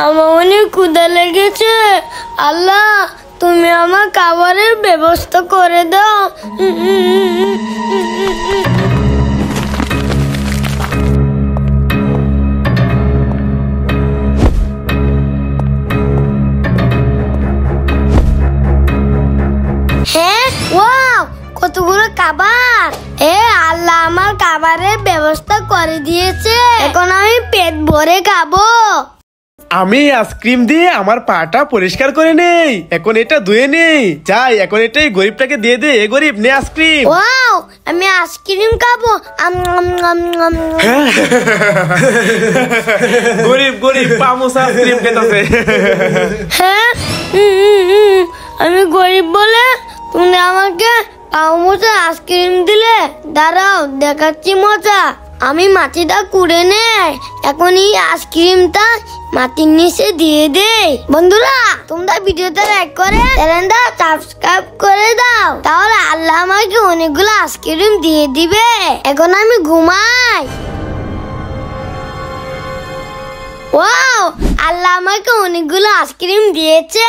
আমার অনেক ক্ষুধা লেগেছে। আল্লাহ, তুমি আমার খাবারের ব্যবস্থা করে দাও। হ্যাঁ, ওয়াও, কতগুলো খাবার। আল্লাহ আমার খাবারের ব্যবস্থা করে দিয়েছে। এখন আমি পেট ভরে খাবো। আমি আইসক্রিম দিয়ে আমার পাটা পরিষ্কার করে নেই, এখন এটা ধুয়ে নেই। যাই, এখন এটাই গরিবটাকে দিয়ে দে। এ গরিব, নে আইসক্রিম। ওয়াও, আমি আইসক্রিম খাবো। গরিব গরিব পামোস আইসক্রিম খেতেছে। হ্যাঁ, আমি গরিব বলে তুমি আমাকে পামোসে আইসক্রিম দিলে? দাঁড়াও, দেখাচ্ছি মজা। আমি মাটিটা কুড়ে নেই, এখন এই আইসক্রিমটা মাটির নিচে দিয়ে দেই। বন্ধুরা, তোমরা ভিডিওটা লাইক করে চ্যানেলটা সাবস্ক্রাইব করে দাও, তাহলে আল্লাহ আমাকে অনেকগুলো আইসক্রিম দিয়ে দিবে। এখন আমি ঘুমাই। ওয়াও, আল্লাহ আমাকে অনেকগুলো আইসক্রিম দিয়েছে।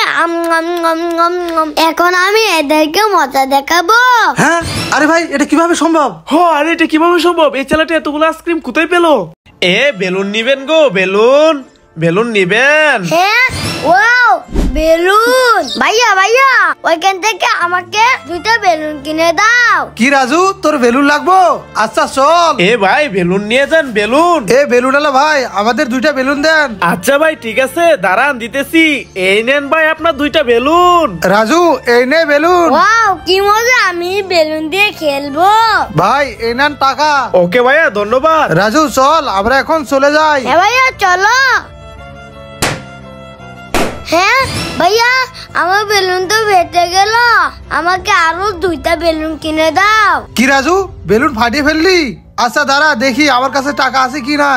এখন আমি এদেরকে মজা দেখাবো। হ্যাঁ, আরে ভাই, এটা কিভাবে সম্ভব? আরে এটা কিভাবে সম্ভব? এই ছেলেটা এতগুলো আইসক্রিম কোথায় পেলো? বেলুন নিবেন গো? বেলুন বেলুন নিবেন? হ্যাঁ, ওয়াও, বেলুন। ভাইয়া ভাইয়া, ওইখান থেকে আমাকে 2টা বেলুন কিনে দাও। কি রাজু, তোর বেলুন লাগবো? আচ্ছা চল। ভাই, বেলুন নিয়ে যান। বেলুন বেলুন আলা ভাই, আমাদের 2টা বেলুন দেন। আচ্ছা ভাই, ঠিক আছে, দাঁড়ান দিতেছি। এই নেন ভাই আপনার 2টা বেলুন। রাজু, এই নে বেলুন। ওয়াও, কি মজা, আমি বেলুন দিয়ে খেলবো। ভাই, এই নেন টাকা। ওকে ভাইয়া, ধন্যবাদ। রাজু চল, আমরা এখন চলে যাই। হ্যাঁ ভাইয়া, চলো। হ্যাঁ ভাইয়া, আমার বেলুন তো ফেটে গেল, আমাকে আরো 2টা বেলুন কিনে দাও। কি রাজু, বেলুন ফাটিয়ে ফেললি? আচ্ছা দাঁড়া, দেখি আমার কাছে টাকা আছে কি না।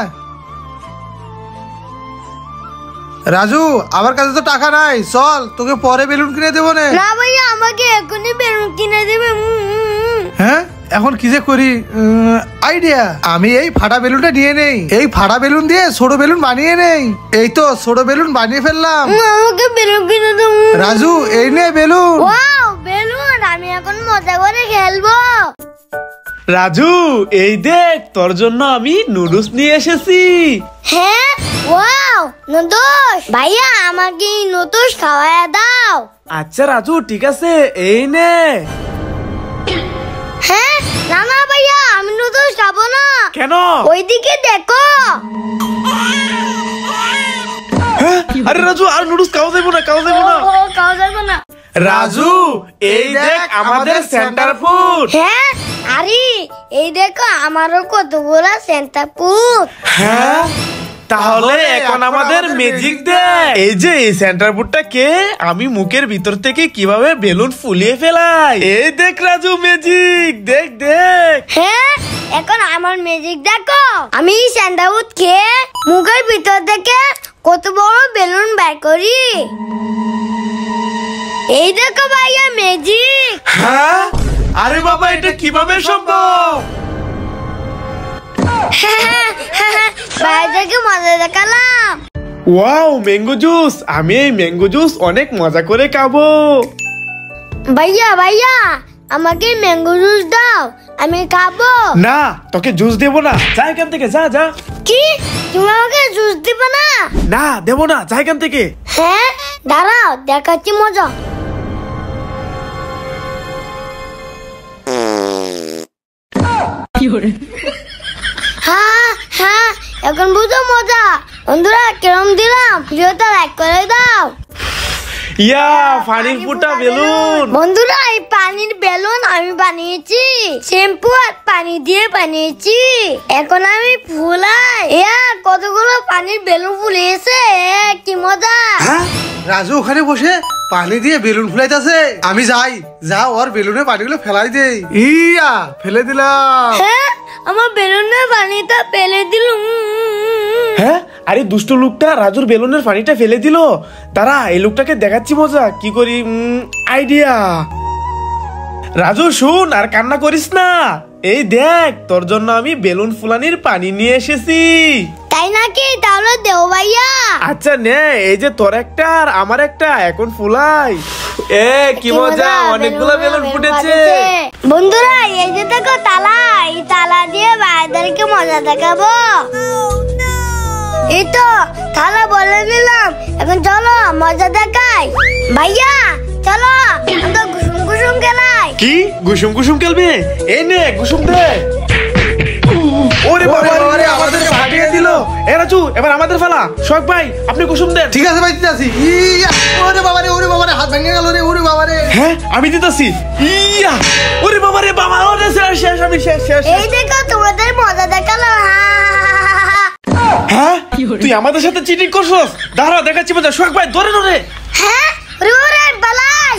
রাজু, আমার কাছে তো টাকা নাই, চল তোকে পরে বেলুন কিনে দেবো। না ভাইয়া, আমাকে এখনই বেলুন কিনে দেবে। হ্যাঁ, এখন কি যে করি? আইডিয়া, আমি এই ফাটা বেলুনটা নিয়ে নেই, এই ফাটা বেলুন দিয়ে ছোট বেলুন বানিয়ে নেই। এই তো ছোট বেলুন বানিয়ে ফেললাম। আমাকে বেলুন কিনে দাও। রাজু, এই নে বেলুন। ওয়াও, বেলুন, আমি এখন মজা করে খেলবো। রাজু, এই দেখ, তোর জন্য আমি নুডলস নিয়ে এসেছি। হ্যাঁ, ওয়াও, নুডলস। ভাইয়া, আমাকে এই নুডলস খাওয়ায় দাও। আচ্ছা রাজু, ঠিক আছে, এই নে। হ্যাঁ, না না ভাইয়া, আমি নুডলস খাবো না। কেন? ওইদিকে দেখো। আরে রাজু, আর নুডলস খাওয়া যাবে না, খাওয়া যাবে না। খাওয়া যাবে না। রাজু, এই দেখ আমাদের সেন্টার ফুড। হ্যাঁ, আরে এই দেখো, আমারও কতগুলো সেন্টার ফুড। হ্যাঁ, তাহলে এখন আমাদের ম্যাজিক দেখ। এই যে এই সেন্টার ফুডটা কে, আমি মুখের ভিতর থেকে কিভাবে বেলুন ফুলিয়ে ফেলাই। এই দেখ রাজু, ম্যাজিক দেখ দেখ। হ্যাঁ, এখন আমার ম্যাজিক দেখো। আমি সেন্টার ফুড খেয়ে মুখের ভিতর থেকে কত বড় বেলুন বের করি। এই দেখো ভাইয়া, ম্যাজিক। হ্যাঁ, আরে বাবা, এটা কিভাবে সম্ভব? বাইরে থেকে মজা দেখালাম। Wow, mango juice. আমি এই ম্যাঙ্গো জুস অনেক মজা করে খাবো। ভাইয়া ভাইয়া, আমাকে ম্যাঙ্গো জুস দাও, আমি খাবো। না, তোকে জুস দেবো না, যা এখান থেকে, যা যা। কি, তুমি আমাকে জুস দিবে না? না, দেবো না, যা এখান থেকে। হ্যাঁ, দাঁড়াও, দেখাচ্ছি মজা। হ্যাঁ হ্যাঁ, এখন বুঝো মজা। বন্ধুরা, কিরম দিলাম? ভিডিওটা লাইক করে দাও। ইয়া, পানির ফুটা বেলুন। বন্ধুরা, এই পানির বেলুন আমি বানিয়েছি, শ্যাম্পু আর পানি দিয়ে বানিয়েছি। এখন আমি ফুলাই। কতগুলো পানির বেলুন ফুলিয়েছে, কি মজা। রাজু ওখানে বসে পানি দিয়ে বেলুন ফুলাইতেছে। আমি যাই, যা ওর বেলুনে পানিগুলো ফেলাই দেই। ইয়া, ফেলে দিলাম। হ্যাঁ, আমার বেলুনের পানিটা ফেলে দিলুম। হ্যাঁ, আরে দুষ্ট লোকটা রাজুর বেলুনের পানিটা ফেলে দিল। তারা এই লোকটাকে দেখাচ্ছি মজা কি করি। আইডিয়া। রাজু শুন, আর কান্না করিস না। এই দেখ, তোর জন্য আমি বেলুন ফুলানির পানি নিয়ে এসেছি। তাই নাকি? তাহলে দেও ভাইয়া। আচ্ছা নে, এই যে তোর একটা আর আমার একটা এখন ফুলাই। কি মজা, অনেকগুলো বেলুন ফুটেছে। বন্ধুরা এই যে দেখো তালা, এই তালা দিয়ে ভাইদেরকে মজা দেখাবো। এই তো তালা বলে নিলাম, এখন চলো মজা দেখাই। ভাইয়া চলো আমরা কুসুম কুসুম খেলাই। কি কুসুম কুসুম খেলবে? এই নে কুসুম দে। ওরে বাবা রে, আমাদেরকে ভাগিয়ে দিল। এ রাজু, এবার আমাদের ফেলা। শোক ভাই আপনি কুসুম দেন। ঠিক আছে ভাই, দিতেছি। ওরে বাবা রে, হাত ভেঙে গেল রে। ওরে বাবা রে। হ্যাঁ আমি দিতেছি। ইয়া ওরে বাবা রে, বাবা ওরে শেষ, আমি শেষ। এই দেখো তোমাদের মজা দেখালো। হ্যাঁ তুই আমাদের সাথে চিটিং করছস? দাঁড়া দেখাচ্ছি মজা। শোক ভাই ধরে ধরে। হ্যাঁ ওরে বাবা রে, বালাই।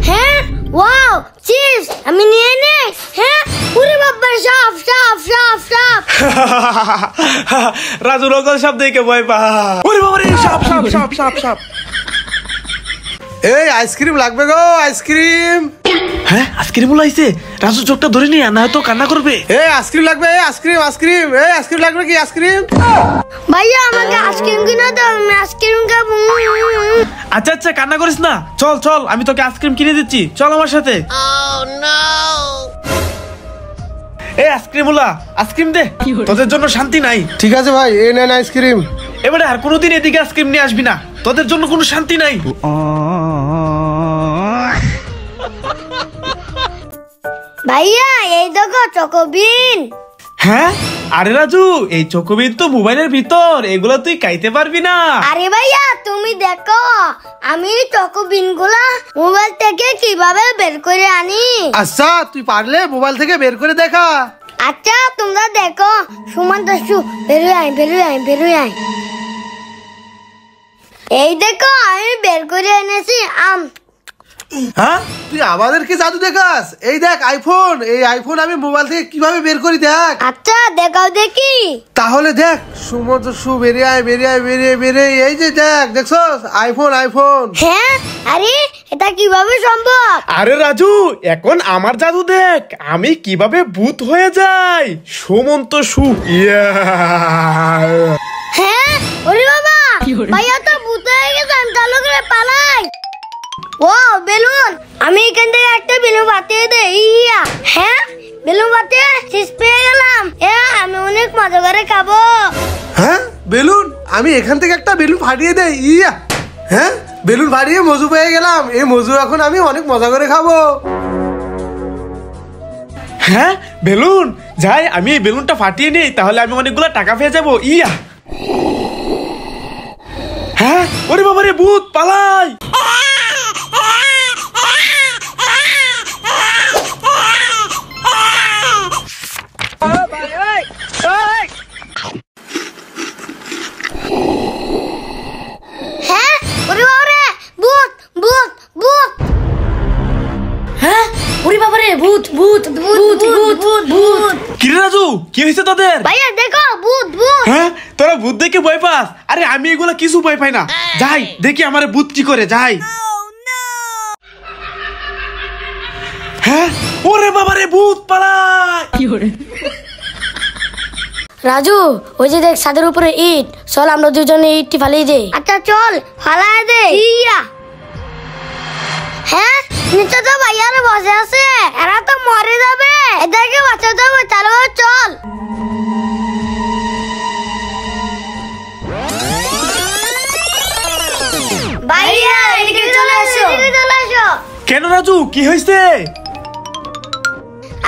হ্যাঁ ওয়াও চিজ, আমি নিয়ে নেই। হ্যাঁ ওরে বাবা, সাপ। রাজু নকল সাপ দেখে ভয় পা। ওরে বাবা রে, সাপ। এই আইসক্রিম লাগবে গো, আইসক্রিম। হ্যাঁ আইসক্রিম লাইছে। রাজু চোখটা ধরে নিয়ে, না হয়তো কান্না করবে। এই আইসক্রিম লাগবে, আইসক্রিম। এই আইসক্রিম লাগবে কি? আইসক্রিম। ভাইয়া আমাকে আইসক্রিম কিনে দাও, আমি আইসক্রিম খাবো। আচ্ছা কান্না করিস না। চল আমি তোকে আইসক্রিম কিনে দিচ্ছি, চল আমার সাথে। এই আইসক্রিম দে, তোদের জন্য শান্তি নাই। ঠিক আছে ভাই, এই নেন আইসক্রিম। এবারে আর কোনোদিন এদিকে আইসক্রিম নিয়ে আসবি না, তোদের জন্য কোনো শান্তি নাই। ভাইয়া এই দেখো চকোবিন। হ্যাঁ আরে রাজু, এই চকোবিন তো মোবাইলের ভিতর, এগুলো তুই খাইতে পারবি না। আরে ভাইয়া তুমি দেখো আমি চকোবিন গুলা মোবাইল থেকে কিভাবে বের করে আনি। আচ্ছা তুই পারলে মোবাইল থেকে বের করে দেখা। আচ্ছা তোমরা দেখো, সুমন দস্যু বেরোয় আয়। এই দেখো আমি বের করে এনেছি আম। হ্যাঁ তুই আমাদেরকে জাদু দেখাস? এই দেখ আইফোন, এই আইফোন আমি মোবাইল থেকে কিভাবে বের করি দেখ। আচ্ছা দেখাও দেখি। তাহলে দেখ, সুমদস্যু বেরিয়ে এই যে দেখছস আইফোন। হ্যাঁ আরে এটা কিভাবে সম্ভব? আরে রাজু, এখন আমার জাদু দেখ, আমি কিভাবে ভূত হয়ে যাই। সুমন্ত সু। হ্যাঁ ওরে বাবা, ভাইয়া তো ভূত হয়ে গেছে, আমি চালু করে পালাই। ও বেলুন, আমি এখান থেকে একটা বেলুন বাতিয়ে দেই। ইয়া হ্যাঁ বেলুন বাতিয়ে শেষ পেয়ে গেলাম। আমি অনেক মজা করে খাবো। হ্যাঁ বেলুন, আমি এখান থেকে একটা বেলুন ফাটিয়ে দেই। ইয়া হ্যাঁ বেলুন ফাটিয়ে মজু পেয়ে গেলাম। এই মজু এখন আমি অনেক মজা করে খাবো। হ্যাঁ বেলুন যাই, আমি এই বেলুনটা ফাটিয়ে নেই, তাহলে আমি অনেকগুলো টাকা পেয়ে যাবো। ইয়া হ্যাঁ ওরে বাবা রে, ভূত পালাই। হ্যাঁ ওরে বাবা রে, ভূত। হ্যাঁ ওরে বাবা রে, ভূত। কি রে রাজু, কি হয়েছে তোদের? ভাইয়া দেখো ভূত। হ্যাঁ তোরা ভূত দেখে ভয় পাস? আরে আমি এগুলা কিছু ভয় পাই না। যাই দেখি আমার ভূত কি করে। যাই। হ্যাঁ ওরে বাবা রে, ভূত পালাই। রাজু ওই যে দেখ ছাদের উপরে ইট, চল আমরা দুজনে ইটটি ফালিয়ে দেই। আচ্ছা চল ফালাই দে। ইয়া হ্যাঁ নিচে তো ভাইয়ারা বসে আছে, এরা তো মরে যাবে, এদেরকে বাঁচাতে হবে। চলো চল। ভাইয়া এদিকে চলে আসো। কেন রাজু, কি হয়েছে?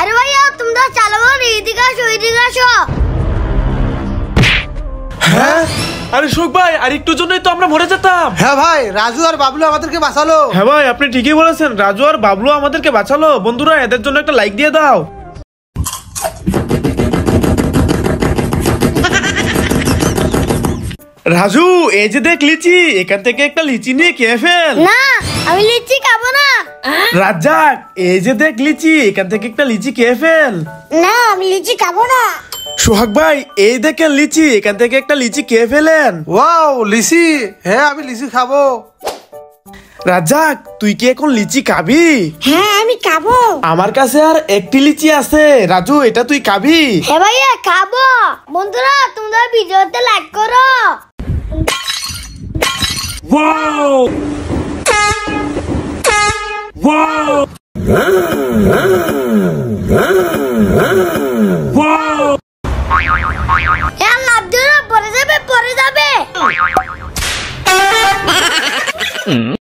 আরে ভাইয়া তোমরা চালো, এদিকে আসো। হ্যাঁ আরে শোক ভাই, আর একটু জন্যই তো আমরা মরে যেতাম। হ্যাঁ ভাই, রাজু আর বাবলু আমাদেরকে বাঁচালো। হ্যাঁ ভাই আপনি ঠিকই বলেছেন, রাজু আর বাবলু আমাদেরকে বাঁচালো। বন্ধুরা এদের জন্য একটা লাইক দিয়ে দাও। রাজু এই যে দেখ লিচি, এখান থেকে একটা লিচি নিয়ে খেয়ে ফেল। না আমি লিচি খাবো না। রাজ্জাক এই যে দেখ লিচি, এখান থেকে একটা লিচি খেয়ে ফেল। না আমি লিচি খাবো না। সোহাগ ভাই এই দেখেন লিচি, এখান থেকে একটা লিচি খেয়ে ফেলেন। ওয়াও লিচি। হ্যাঁ আমি লিচি খাবো। রাজ্জাক তুই কি এখন লিচি খাবি? হ্যাঁ আমি খাবো। আমার কাছে আর একটি লিচি আছে, রাজু এটা তুই খাবি? হ্যাঁ ভাইয়া খাবো। বন্ধুরা তোমরা ভিডিওতে লাইক করো। লাভ দিও না, পরে যাবে।